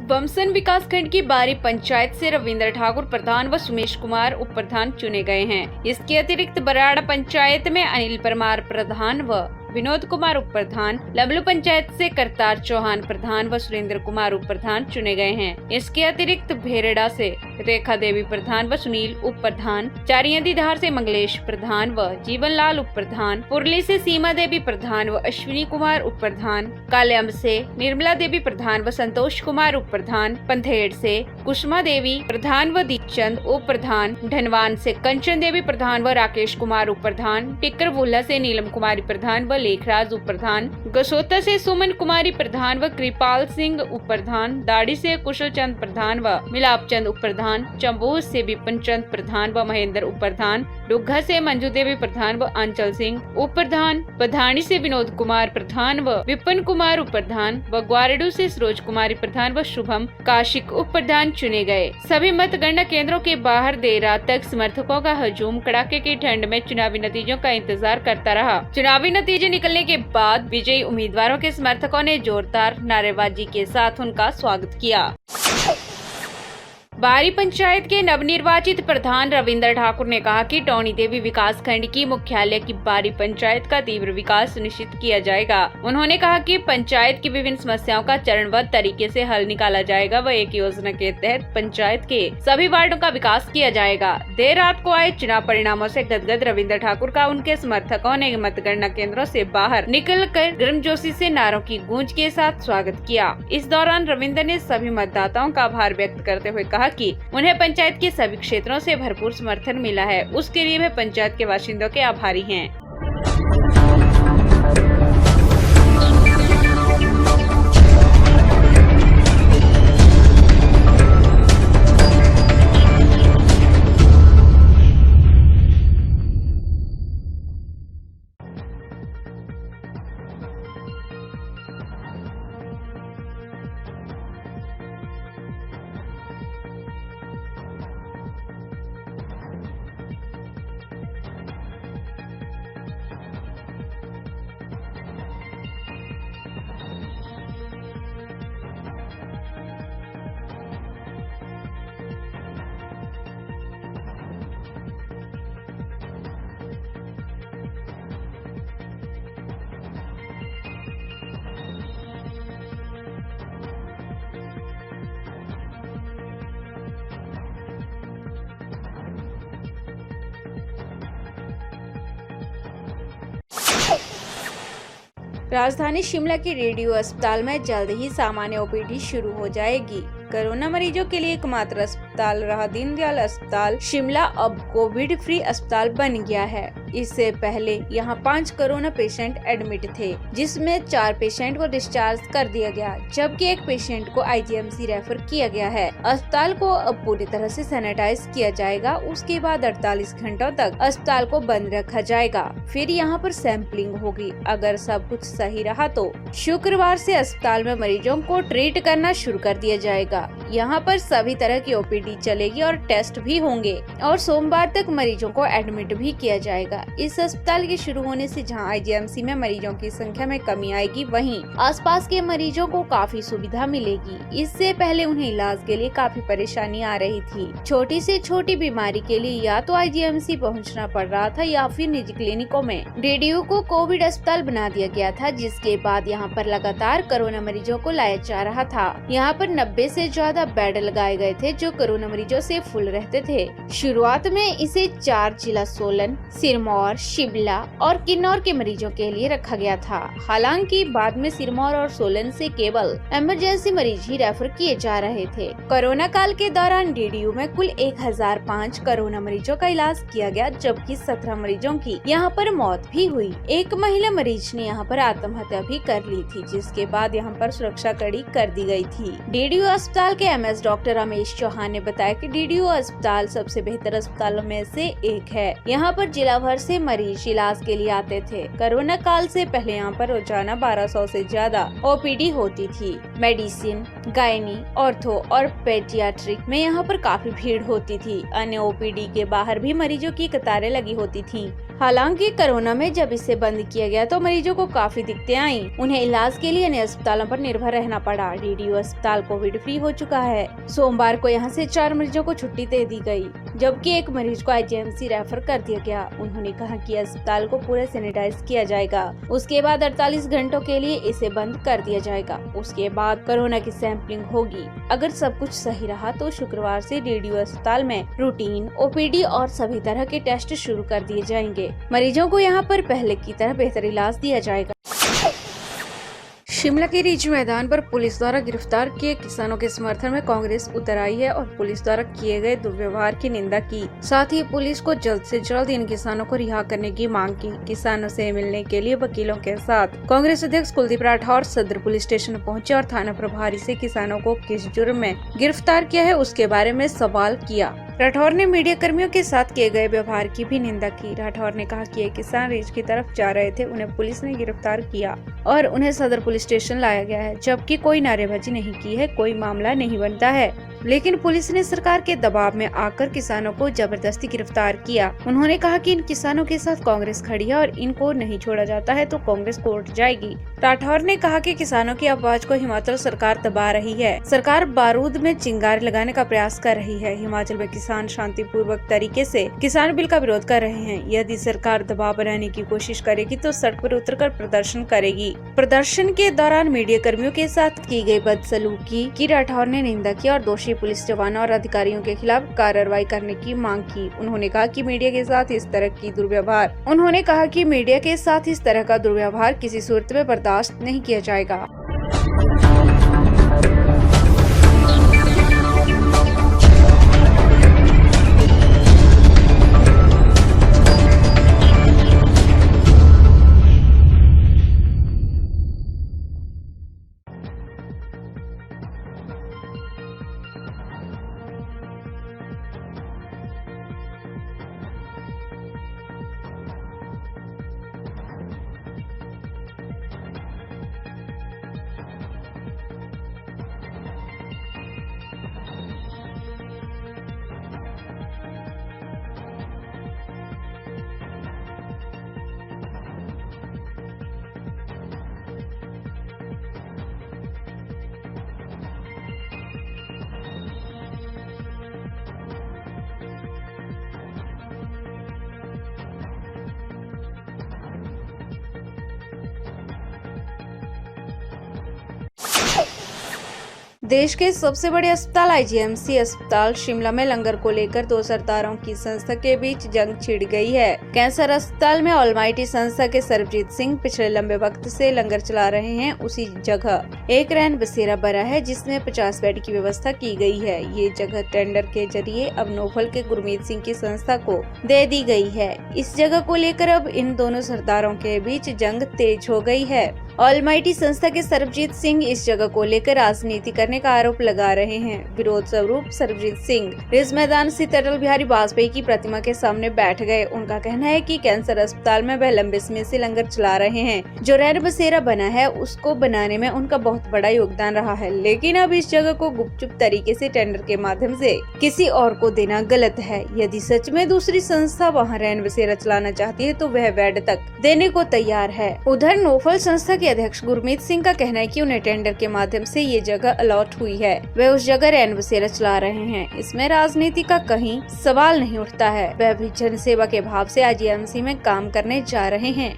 बमसन विकासखंड की बारी पंचायत से रविंद्र ठाकुर प्रधान व सुमेश कुमार उप प्रधान चुने गए हैं। इसके अतिरिक्त बराड़ा पंचायत में अनिल परमार प्रधान व विनोद कुमार उप प्रधान, लबलू पंचायत से करतार चौहान प्रधान व सुरेंद्र कुमार उप प्रधान चुने गए हैं। इसके अतिरिक्त भेरेडा से रेखा देवी प्रधान व सुनील उप प्रधान, चारियंदी धार से मंगलेश प्रधान व जीवन लाल उप प्रधान, पुरली से सीमा देवी प्रधान व अश्विनी कुमार उप प्रधान, काल्याम से निर्मला देवी प्रधान व संतोष कुमार उप प्रधान, पंथेड़ से कुसुमा देवी प्रधान व दीपचंद उप प्रधान, धनवान से कंचन देवी प्रधान व राकेश कुमार उप प्रधान, टिक्कर वुल्ला से नीलम कुमारी प्रधान व लेखराज उप प्रधान, गसोता से सुमन कुमारी प्रधान व कृपाल सिंह उप प्रधान, दाड़ी से कुशल चंद प्रधान व मिलाप चंद उप प्रधान, चंबोह से विपिन चंद प्रधान व महेंद्र उप प्रधान, डुग्घा से मंजू देवी प्रधान व अंचल सिंह उप प्रधान, बधानी से विनोद कुमार प्रधान व विपिन कुमार उप प्रधान व ग्वारडू से सरोज कुमारी प्रधान व शुभम काशिक उप प्रधान चुने गए। सभी मतगणना केंद्रों के बाहर देर रात तक समर्थकों का हजूम कड़ाके की ठंड में चुनावी नतीजों का इंतजार करता रहा। चुनावी नतीजे निकलने के बाद विजयी उम्मीदवारों के समर्थकों ने जोरदार नारेबाजी के साथ उनका स्वागत किया। बारी पंचायत के नवनिर्वाचित प्रधान रविंद्र ठाकुर ने कहा कि टोनी देवी विकास खंड की मुख्यालय की बारी पंचायत का तीव्र विकास सुनिश्चित किया जाएगा। उन्होंने कहा कि पंचायत की विभिन्न समस्याओं का चरणबद्ध तरीके से हल निकाला जाएगा व एक योजना के तहत पंचायत के सभी वार्डों का विकास किया जाएगा। देर रात को आए चुनाव परिणामों से गदगद रविंद्र ठाकुर का उनके समर्थकों ने मतगणना केंद्रों से बाहर निकलकर गर्मजोशी से नारों की गूंज के साथ स्वागत किया। इस दौरान रविंद्र ने सभी मतदाताओं का आभार व्यक्त करते हुए कहा कि उन्हें पंचायत के सभी क्षेत्रों से भरपूर समर्थन मिला है, उसके लिए वे पंचायत के बाशिंदों के आभारी हैं। राजधानी शिमला के रेडियो अस्पताल में जल्द ही सामान्य ओपीडी शुरू हो जाएगी। कोरोना मरीजों के लिए एकमात्र अस्पताल रहा दीनदयाल अस्पताल शिमला अब कोविड फ्री अस्पताल बन गया है। इससे पहले यहाँ 5 कोरोना पेशेंट एडमिट थे, जिसमें 4 पेशेंट को डिस्चार्ज कर दिया गया, जबकि एक पेशेंट को आईजीएमसी रेफर किया गया है। अस्पताल को अब पूरी तरह से सैनिटाइज किया जाएगा। उसके बाद 48 घंटों तक अस्पताल को बंद रखा जाएगा। फिर यहाँ पर सैंपलिंग होगी। अगर सब कुछ सही रहा तो शुक्रवार से अस्पताल में मरीजों को ट्रीट करना शुरू कर दिया जाएगा। यहाँ पर सभी तरह की ओपीडी चलेगी और टेस्ट भी होंगे और सोमवार तक मरीजों को एडमिट भी किया जाएगा। इस अस्पताल के शुरू होने से जहां आईजीएमसी में मरीजों की संख्या में कमी आएगी, वहीं आसपास के मरीजों को काफी सुविधा मिलेगी। इससे पहले उन्हें इलाज के लिए काफी परेशानी आ रही थी। छोटी से छोटी बीमारी के लिए या तो आईजीएमसी पहुंचना पड़ रहा था या फिर निजी क्लिनिकों में। डीडीयू को कोविड अस्पताल बना दिया गया था, जिसके बाद यहाँ पर लगातार कोरोना मरीजों को लाया जा रहा था। यहाँ पर 90 से ज्यादा बेड लगाए गए थे, जो कोरोना मरीजों से फुल रहते थे। शुरुआत में इसे 4 जिला सोलन, सिरमौर, शिमला और किन्नौर के मरीजों के लिए रखा गया था। हालांकि बाद में सिरमौर और सोलन से केवल इमरजेंसी मरीज ही रेफर किए जा रहे थे। कोरोना काल के दौरान डीडीयू में कुल 1005 कोरोना मरीजों का इलाज किया गया, जबकि 17 मरीजों की यहाँ पर मौत भी हुई। एक महिला मरीज ने यहाँ पर आत्महत्या भी कर ली थी, जिसके बाद यहाँ पर सुरक्षा कड़ी कर दी गई थी। डीडीयू अस्पताल के एमएस डॉक्टर रमेश चौहान ने बताया कि डीडीयू अस्पताल सबसे बेहतर अस्पतालों में से एक है। यहाँ पर जिला भर से मरीज इलाज के लिए आते थे। कोरोना काल से पहले यहाँ पर रोजाना 1200 से ज्यादा ओपीडी होती थी। मेडिसिन, गायनी, ऑर्थो और पेडियाट्रिक में यहाँ पर काफी भीड़ होती थी। अन्य ओपीडी के बाहर भी मरीजों की कतारें लगी होती थी। हालांकि कोरोना में जब इसे बंद किया गया तो मरीजों को काफी दिक्कतें आईं। उन्हें इलाज के लिए अन्य अस्पतालों पर निर्भर रहना पड़ा। डीडीयू अस्पताल कोविड फ्री हो चुका है। सोमवार को यहां से 4 मरीजों को छुट्टी दे दी गई, जबकि एक मरीज को आईजीएमसी रेफर कर दिया गया। उन्होंने कहा कि अस्पताल को पूरा सैनिटाइज किया जाएगा, उसके बाद 48 घंटों के लिए इसे बंद कर दिया जाएगा। उसके बाद कोरोना की सैंपलिंग होगी। अगर सब कुछ सही रहा तो शुक्रवार से डीडीयू अस्पताल में रूटीन, ओपीडी और सभी तरह के टेस्ट शुरू कर दिए जाएंगे। मरीजों को यहां पर पहले की तरह बेहतर इलाज दिया जाएगा। शिमला के रिज मैदान पर पुलिस द्वारा गिरफ्तार किए किसानों के समर्थन में कांग्रेस उतर आई है और पुलिस द्वारा किए गए दुर्व्यवहार की निंदा की। साथ ही पुलिस को जल्द से जल्द इन किसानों को रिहा करने की मांग की। किसानों से मिलने के लिए वकीलों के साथ कांग्रेस अध्यक्ष कुलदीप राठौर सदर पुलिस स्टेशन पहुंचे और थाना प्रभारी से किसानों को किस जुर्म में गिरफ्तार किया है उसके बारे में सवाल किया। राठौर ने मीडिया कर्मियों के साथ किए गए व्यवहार की भी निंदा की। राठौर ने कहा कि ये किसान रिज की तरफ जा रहे थे, उन्हें पुलिस ने गिरफ्तार किया और उन्हें सदर पुलिस स्टेशन लाया गया है, जबकि कोई नारेबाजी नहीं की है, कोई मामला नहीं बनता है। लेकिन पुलिस ने सरकार के दबाव में आकर किसानों को जबरदस्ती गिरफ्तार किया। उन्होंने कहा कि इन किसानों के साथ कांग्रेस खड़ी है और इनको नहीं छोड़ा जाता है तो कांग्रेस कोर्ट जाएगी। राठौर ने कहा कि किसानों की आवाज को हिमाचल सरकार दबा रही है। सरकार बारूद में चिंगारी लगाने का प्रयास कर रही है। हिमाचल में किसान शांतिपूर्वक तरीके से किसान बिल का विरोध कर रहे हैं। यदि सरकार दबाव बनाने की कोशिश करेगी तो सड़क पर उतरकर प्रदर्शन करेगी। प्रदर्शन के दौरान मीडिया कर्मियों के साथ की गई बदसलूकी की राठौर ने निंदा की और दोषी पुलिस जवानों और अधिकारियों के खिलाफ कार्रवाई करने की मांग की। उन्होंने कहा कि मीडिया के साथ इस तरह का दुर्व्यवहार किसी सूरत में बर्दाश्त नहीं किया जाएगा। देश के सबसे बड़े अस्पताल आईजीएमसी अस्पताल शिमला में लंगर को लेकर 2 सरदारों की संस्था के बीच जंग छिड़ गई है। कैंसर अस्पताल में ऑलमाइटी संस्था के सरबजीत सिंह पिछले लंबे वक्त से लंगर चला रहे हैं। उसी जगह एक रैन बसेरा बना है जिसमें 50 बेड की व्यवस्था की गई है। ये जगह टेंडर के जरिए अब नोफल के गुरमीत सिंह की संस्था को दे दी गई है। इस जगह को लेकर अब इन दोनों सरदारों के बीच जंग तेज हो गई है। ऑलमाइटी संस्था के सरबजीत सिंह इस जगह को लेकर राजनीति करने का आरोप लगा रहे हैं। विरोध स्वरूप सरबजीत सिंह रिज मैदान स्थित अटल बिहारी वाजपेयी की प्रतिमा के सामने बैठ गए। उनका कहना है कि कैंसर अस्पताल में वह लंबे समय से लंगर चला रहे हैं। जो रैन बसेरा बना है उसको बनाने में उनका बहुत बड़ा योगदान रहा है, लेकिन अब इस जगह को गुपचुप तरीके से टेंडर के माध्यम से किसी और को देना गलत है। यदि सच में दूसरी संस्था वहाँ रैन बसेरा चलाना चाहती है तो वह बेड तक देने को तैयार है। उधर नोफल संस्था अध्यक्ष गुरमीत सिंह का कहना है कि उन्हें टेंडर के माध्यम से ये जगह अलॉट हुई है, वे उस जगह रैन बसेरा चला रहे हैं। इसमें राजनीति का कहीं सवाल नहीं उठता है। वह भी जन सेवा के भाव से आईजीएमसी में काम करने जा रहे हैं।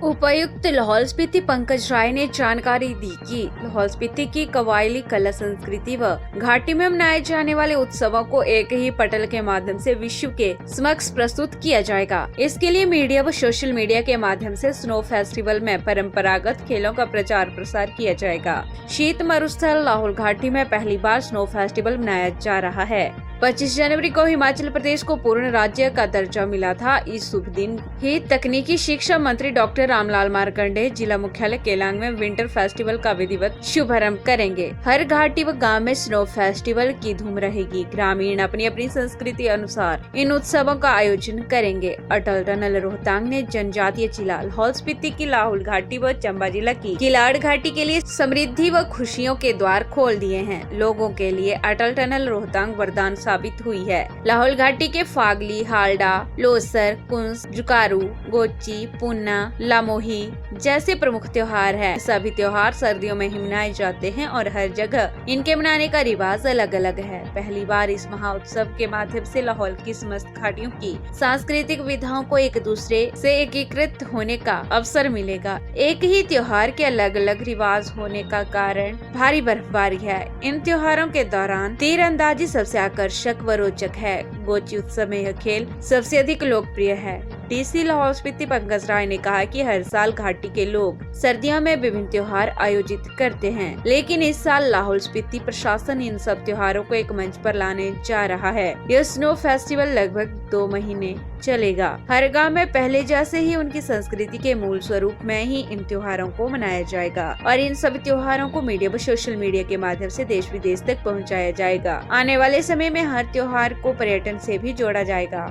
उपायुक्त लाहौल स्पीति पंकज राय ने जानकारी दी कि लाहौल स्पीति की कबायली कला संस्कृति व घाटी में मनाए जाने वाले उत्सवों को एक ही पटल के माध्यम से विश्व के समक्ष प्रस्तुत किया जाएगा। इसके लिए मीडिया व सोशल मीडिया के माध्यम से स्नो फेस्टिवल में परंपरागत खेलों का प्रचार प्रसार किया जाएगा। शीत मरुस्थल लाहौल घाटी में पहली बार स्नो फेस्टिवल मनाया जा रहा है। 25 जनवरी को हिमाचल प्रदेश को पूर्ण राज्य का दर्जा मिला था। इस शुभ दिन ही तकनीकी शिक्षा मंत्री डॉक्टर रामलाल मारकंडे जिला मुख्यालय केलांग में विंटर फेस्टिवल का विधिवत शुभारंभ करेंगे। हर घाटी व गांव में स्नो फेस्टिवल की धूम रहेगी। ग्रामीण अपनी अपनी संस्कृति अनुसार इन उत्सवों का आयोजन करेंगे। अटल टनल रोहतांग ने जनजातीय जिला लाहौल स्पीति की लाहौल घाटी व चंबा जिला की किलाड़ घाटी के लिए समृद्धि व खुशियों के द्वार खोल दिए हैं। लोगों के लिए अटल टनल रोहतांग वरदान साबित हुई है। लाहौल घाटी के फागली, हालडा, लोसर, कुंस, जुकारू, गोची, पुन्ना, लामोही जैसे प्रमुख त्योहार हैं। सभी त्योहार सर्दियों में ही मनाए जाते हैं और हर जगह इनके मनाने का रिवाज अलग अलग है। पहली बार इस महोत्सव के माध्यम से लाहौल की समस्त घाटियों की सांस्कृतिक विधाओं को एक दूसरे से एकीकृत होने का अवसर मिलेगा। एक ही त्योहार के अलग अलग रिवाज होने का कारण भारी बर्फबारी है। इन त्योहारों के दौरान तीरंदाजी सबसे आकर्षक व रोचक है। गोची उत्सव में यह खेल सबसे अधिक लोकप्रिय है। डीसी लाहौल स्पीति पंकज राय ने कहा कि हर साल घाटी के लोग सर्दियों में विभिन्न त्योहार आयोजित करते हैं, लेकिन इस साल लाहौल स्पीति प्रशासन इन सब त्योहारों को एक मंच पर लाने जा रहा है। यह स्नो फेस्टिवल लगभग 2 महीने चलेगा। हर गांव में पहले जैसे ही उनकी संस्कृति के मूल स्वरूप में ही इन त्योहारों को मनाया जाएगा और इन सभी त्योहारों को मीडिया व सोशल मीडिया के माध्यम से देश विदेश तक पहुंचाया जाएगा। आने वाले समय में हर त्योहार को पर्यटन से भी जोड़ा जाएगा।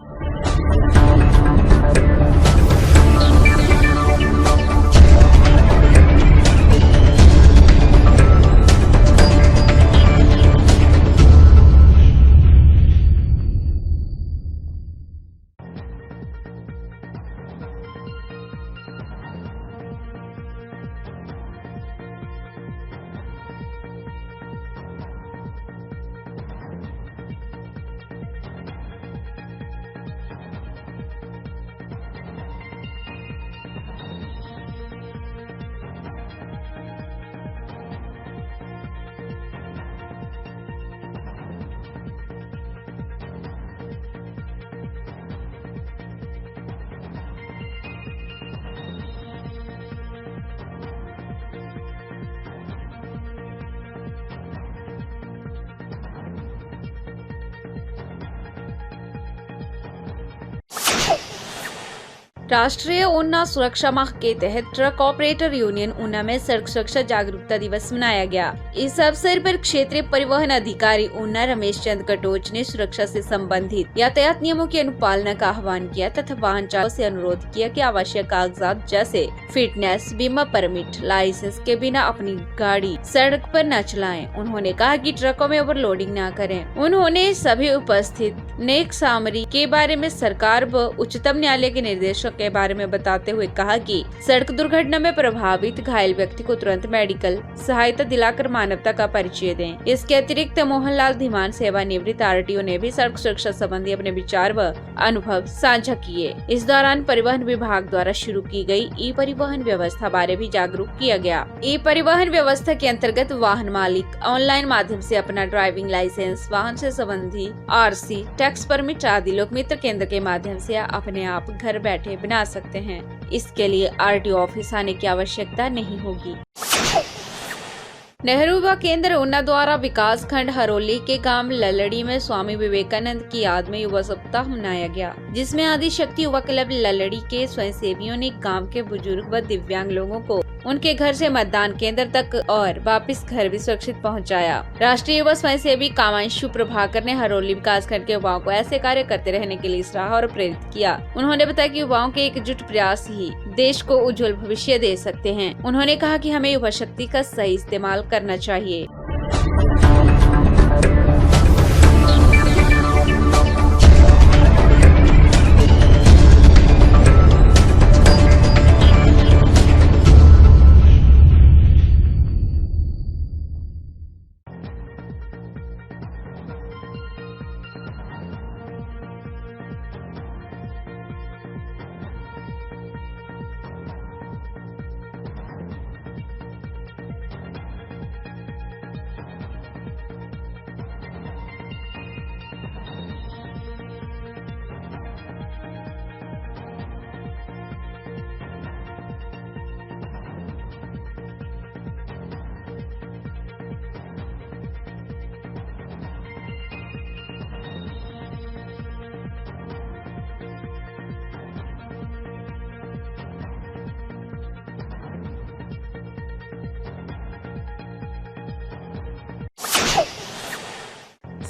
राष्ट्रीय ऊना सुरक्षा माह के तहत ट्रक ऑपरेटर यूनियन ऊना में सड़क सुरक्षा जागरूकता दिवस मनाया गया। इस अवसर पर क्षेत्रीय परिवहन अधिकारी ऊना रमेश चंद कटोच ने सुरक्षा से संबंधित यातायात नियमों की अनुपालना का आह्वान किया तथा वाहन चालकों से अनुरोध किया कि आवश्यक कागजात जैसे फिटनेस, बीमा परमिट, लाइसेंस के बिना अपनी गाड़ी सड़क पर न चलाएं। उन्होंने कहा कि ट्रकों में ओवरलोडिंग न करें। उन्होंने सभी उपस्थित नेक सामरी के बारे में सरकार व उच्चतम न्यायालय के निर्देशों के बारे में बताते हुए कहा कि सड़क दुर्घटना में प्रभावित घायल व्यक्ति को तुरंत मेडिकल सहायता दिलाकर मानवता का परिचय दें। इसके अतिरिक्त मोहनलाल धीमान सेवानिवृत्त आरटीओ ने भी सड़क सुरक्षा संबंधी अपने विचार व अनुभव साझा किए। इस दौरान परिवहन विभाग द्वारा शुरू की गई ई परिवहन व्यवस्था बारे भी जागरूक किया गया। ई परिवहन व्यवस्था के अंतर्गत वाहन मालिक ऑनलाइन माध्यम से अपना ड्राइविंग लाइसेंस, वाहन से संबंधी आरसी, टैक्स परमिट आदि लोक मित्र केंद्र के माध्यम से अपने आप घर बैठे बना सकते हैं। इसके लिए आरटीओ ऑफिस आने की आवश्यकता नहीं होगी। नेहरू युवा केंद्र ऊना द्वारा विकास खंड हरोली के गांव ललड़ी में स्वामी विवेकानंद की याद में युवा सप्ताह मनाया गया, जिसमें आदि शक्ति युवा क्लब ललड़ी के स्वयंसेवियों ने गांव के बुजुर्ग व दिव्यांग लोगों को उनके घर से मतदान केंद्र तक और वापस घर भी सुरक्षित पहुंचाया। राष्ट्रीय युवा स्वयंसेवी कामांशु प्रभाकर ने हरोली विकास खंड के युवाओं को ऐसे कार्य करते रहने के लिए सराहा और प्रेरित किया। उन्होंने बताया कि युवाओं के एकजुट प्रयास ही देश को उज्जवल भविष्य दे सकते हैं। उन्होंने कहा कि हमें युवा शक्ति का सही इस्तेमाल करना चाहिए।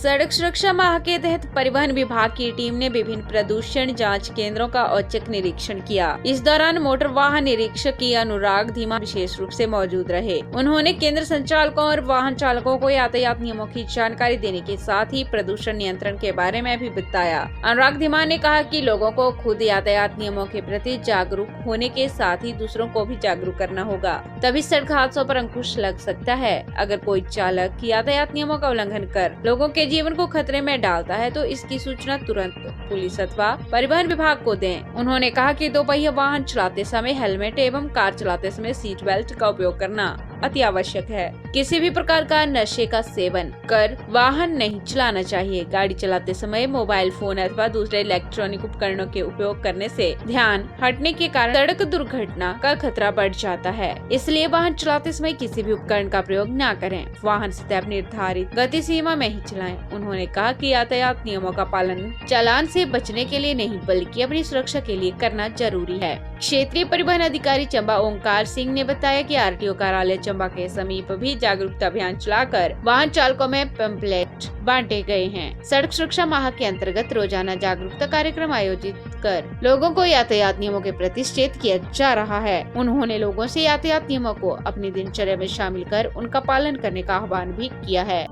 सड़क सुरक्षा माह के तहत परिवहन विभाग की टीम ने विभिन्न प्रदूषण जांच केंद्रों का औचक निरीक्षण किया। इस दौरान मोटर वाहन निरीक्षक की अनुराग धीमा विशेष रूप से मौजूद रहे। उन्होंने केंद्र संचालकों और वाहन चालकों को यातायात नियमों की जानकारी देने के साथ ही प्रदूषण नियंत्रण के बारे में भी बताया। अनुराग धीमा ने कहा कि लोगों को खुद यातायात नियमों के प्रति जागरूक होने के साथ ही दूसरों को भी जागरूक करना होगा, तभी सड़क हादसों पर अंकुश लग सकता है। अगर कोई चालक यातायात नियमों का उल्लंघन कर लोगों के जीवन को खतरे में डालता है तो इसकी सूचना तुरंत पुलिस अथवा परिवहन विभाग को दें। उन्होंने कहा कि दोपहिया वाहन चलाते समय हेलमेट एवं कार चलाते समय सीट बेल्ट का उपयोग करना अति आवश्यक है। किसी भी प्रकार का नशे का सेवन कर वाहन नहीं चलाना चाहिए। गाड़ी चलाते समय मोबाइल फोन अथवा दूसरे इलेक्ट्रॉनिक उपकरणों के उपयोग करने से ध्यान हटने के कारण सड़क दुर्घटना का खतरा बढ़ जाता है। इसलिए वाहन चलाते समय किसी भी उपकरण का प्रयोग न करें। वाहन सदैव निर्धारित गति सीमा में ही चलाएं। उन्होंने कहा कि यातायात नियमों का पालन चालान से बचने के लिए नहीं बल्कि अपनी सुरक्षा के लिए करना जरूरी है। क्षेत्रीय परिवहन अधिकारी चंबा ओंकार सिंह ने बताया कि आरटीओ कार्यालय चंबा के समीप भी जागरूकता अभियान चलाकर वाहन चालकों में पंपलेट बांटे गए हैं। सड़क सुरक्षा माह के अंतर्गत रोजाना जागरूकता कार्यक्रम आयोजित कर लोगों को यातायात नियमों के प्रति सचेत किया जा रहा है। उन्होंने लोगों से यातायात नियमों को अपनी दिनचर्या में शामिल कर उनका पालन करने का आह्वान भी किया है।